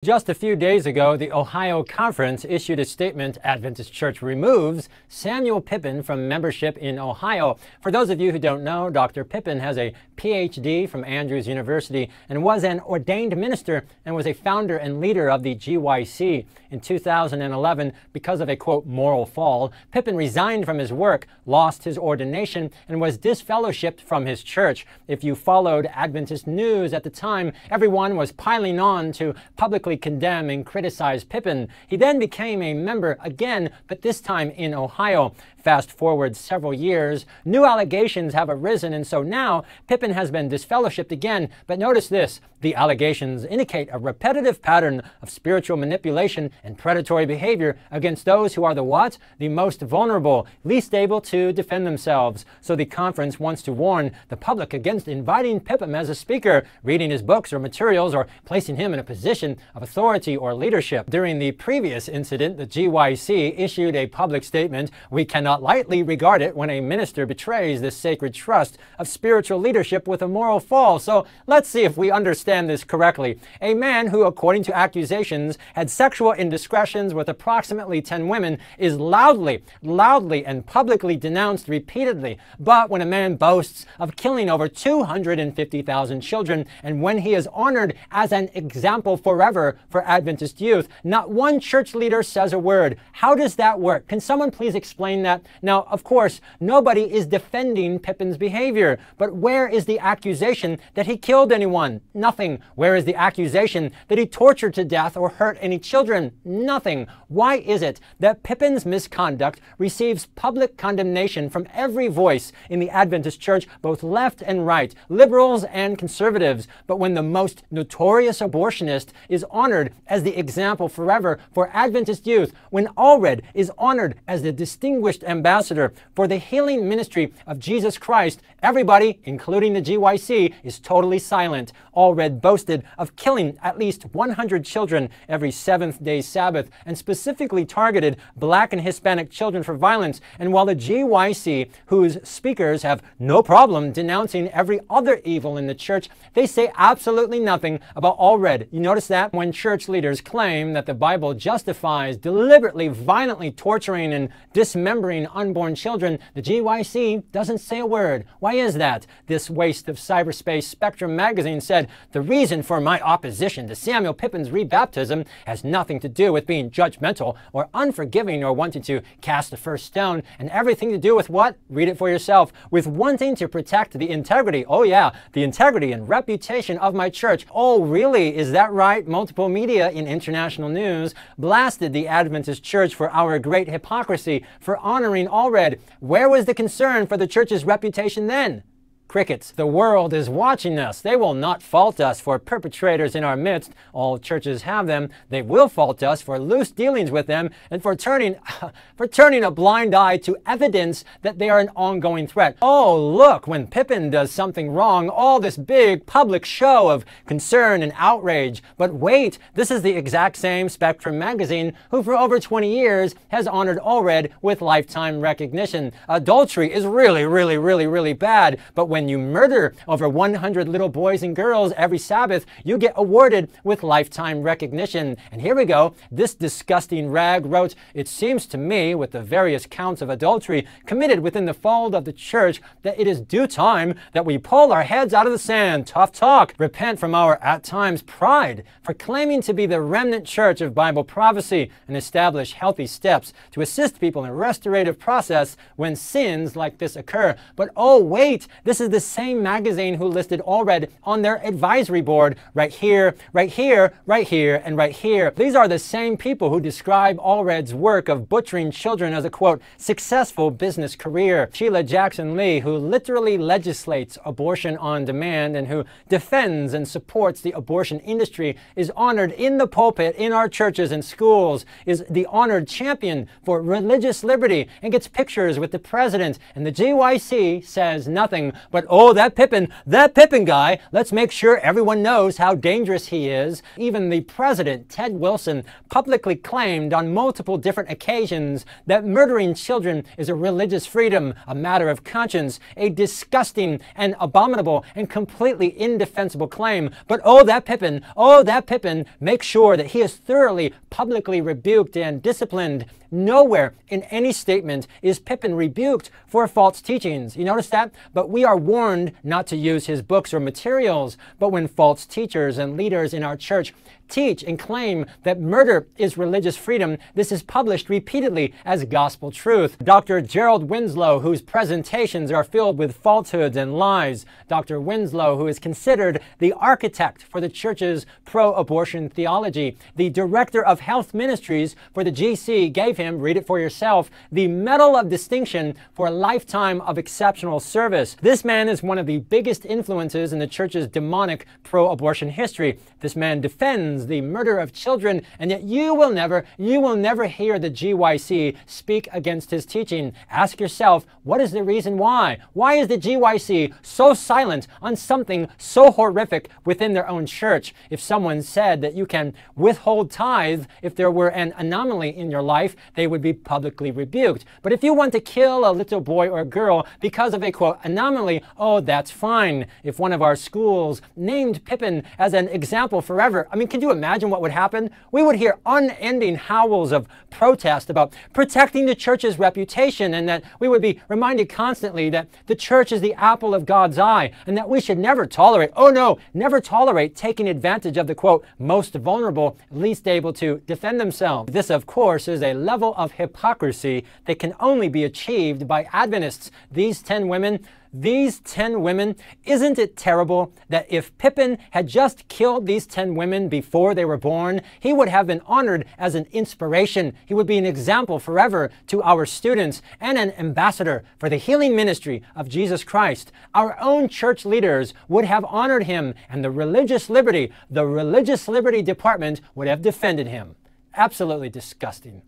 Just a few days ago, the Ohio Conference issued a statement Adventist Church removes Samuel Pipim from membership in Ohio. For those of you who don't know, Dr. Pipim has a PhD from Andrews University and was an ordained minister and was a founder and leader of the GYC. In 2011, because of a, quote, moral fall, Pipim resigned from his work, lost his ordination, and was disfellowshipped from his church. If you followed Adventist news at the time, everyone was piling on to publicly condemn and criticize Pipim. He then became a member again, but this time in Ohio. Fast forward several years, new allegations have arisen, and so now Pipim has been disfellowshipped again. But notice this, the allegations indicate a repetitive pattern of spiritual manipulation and predatory behavior against those who are the what? The most vulnerable, least able to defend themselves. So the conference wants to warn the public against inviting Pipim as a speaker, reading his books or materials, or placing him in a position of authority or leadership. During the previous incident, the GYC issued a public statement. We cannot lightly regard it when a minister betrays the sacred trust of spiritual leadership with a moral fall. So let's see if we understand this correctly. A man who, according to accusations, had sexual indiscretions with approximately 10 women is loudly and publicly denounced repeatedly. But when a man boasts of killing over 250,000 children, and when he is honored as an example forever for Adventist youth, not one church leader says a word. How does that work? Can someone please explain that? Now, of course, nobody is defending Pipim's behavior, but where is the accusation that he killed anyone? Nothing. Where is the accusation that he tortured to death or hurt any children? Nothing. Why is it that Pipim's misconduct receives public condemnation from every voice in the Adventist Church, both left and right, liberals and conservatives, but when the most notorious abortionist is honored as the example forever for Adventist youth, when Allred is honored as the distinguished ambassador for the healing ministry of Jesus Christ, everybody, including the GYC, is totally silent. Allred boasted of killing at least 100 children every seventh-day Sabbath and specifically targeted Black and Hispanic children for violence. And while the GYC, whose speakers have no problem denouncing every other evil in the church, they say absolutely nothing about Allred. You notice that? When church leaders claim that the Bible justifies deliberately, violently torturing and dismembering unborn children, the GYC doesn't say a word. Why is that? This waste of cyberspace Spectrum magazine said, the reason for my opposition to Samuel Pipim's rebaptism has nothing to do with being judgmental or unforgiving or wanting to cast the first stone, and everything to do with what? Read it for yourself. With wanting to protect the integrity. Oh yeah, the integrity and reputation of my church. Oh really? Is that right? Multiple media in international news blasted the Adventist Church for our great hypocrisy, for honoring Allred. Where was the concern for the church's reputation then? Crickets. The world is watching us. They will not fault us for perpetrators in our midst. All churches have them. They will fault us for loose dealings with them and for turning a blind eye to evidence that they are an ongoing threat. Oh, look, when Pipim does something wrong, all this big public show of concern and outrage. But wait, this is the exact same Spectrum magazine who for over 20 years has honored Allred with lifetime recognition. Adultery is really bad, but when you murder over 100 little boys and girls every Sabbath, you get awarded with lifetime recognition. And here we go. This disgusting rag wrote, "It seems to me, with the various counts of adultery committed within the fold of the church, that it is due time that we pull our heads out of the sand. Tough talk. Repent from our, at times, pride for claiming to be the remnant church of Bible prophecy and establish healthy steps to assist people in a restorative process when sins like this occur." But oh wait, this is the same magazine who listed Allred on their advisory board right here, and right here. These are the same people who describe Allred's work of butchering children as a, quote, successful business career. Sheila Jackson Lee, who literally legislates abortion on demand and who defends and supports the abortion industry, is honored in the pulpit in our churches and schools, is the honored champion for religious liberty, and gets pictures with the president. And the GYC says nothing. But but oh, that Pipin guy, let's make sure everyone knows how dangerous he is. Even the president, Ted Wilson, publicly claimed on multiple different occasions that murdering children is a religious freedom, a matter of conscience, a disgusting and abominable and completely indefensible claim. But oh, that Pipin, make sure that he is thoroughly publicly rebuked and disciplined. Nowhere in any statement is Pipin rebuked for false teachings. You notice that? But we are warned not to use his books or materials. But when false teachers and leaders in our church teach and claim that murder is religious freedom, this is published repeatedly as gospel truth. Dr. Gerald Winslow, whose presentations are filled with falsehoods and lies. Dr. Winslow, who is considered the architect for the church's pro-abortion theology. The director of health ministries for the GYC gave him, read it for yourself, the Medal of Distinction for a lifetime of exceptional service. This man is one of the biggest influences in the church's demonic pro-abortion history. This man defends the murder of children, and yet you will never hear the GYC speak against his teaching. Ask yourself, what is the reason why? Why is the GYC so silent on something so horrific within their own church? If someone said that you can withhold tithe if there were an anomaly in your life, they would be publicly rebuked. But if you want to kill a little boy or girl because of a, quote, anomaly, oh, that's fine. If one of our schools named Pipin as an example forever, I mean, can you imagine what would happen? We would hear unending howls of protest about protecting the church's reputation, and that we would be reminded constantly that the church is the apple of God's eye, and that we should never tolerate, oh no, never tolerate taking advantage of the, quote, most vulnerable, least able to defend themselves. This, of course, is a level of hypocrisy that can only be achieved by Adventists. These 10 women, isn't it terrible that if Pipin had just killed these 10 women before they were born, he would have been honored as an inspiration. He would be an example forever to our students and an ambassador for the healing ministry of Jesus Christ. Our own church leaders would have honored him, and the religious liberty department would have defended him. Absolutely disgusting.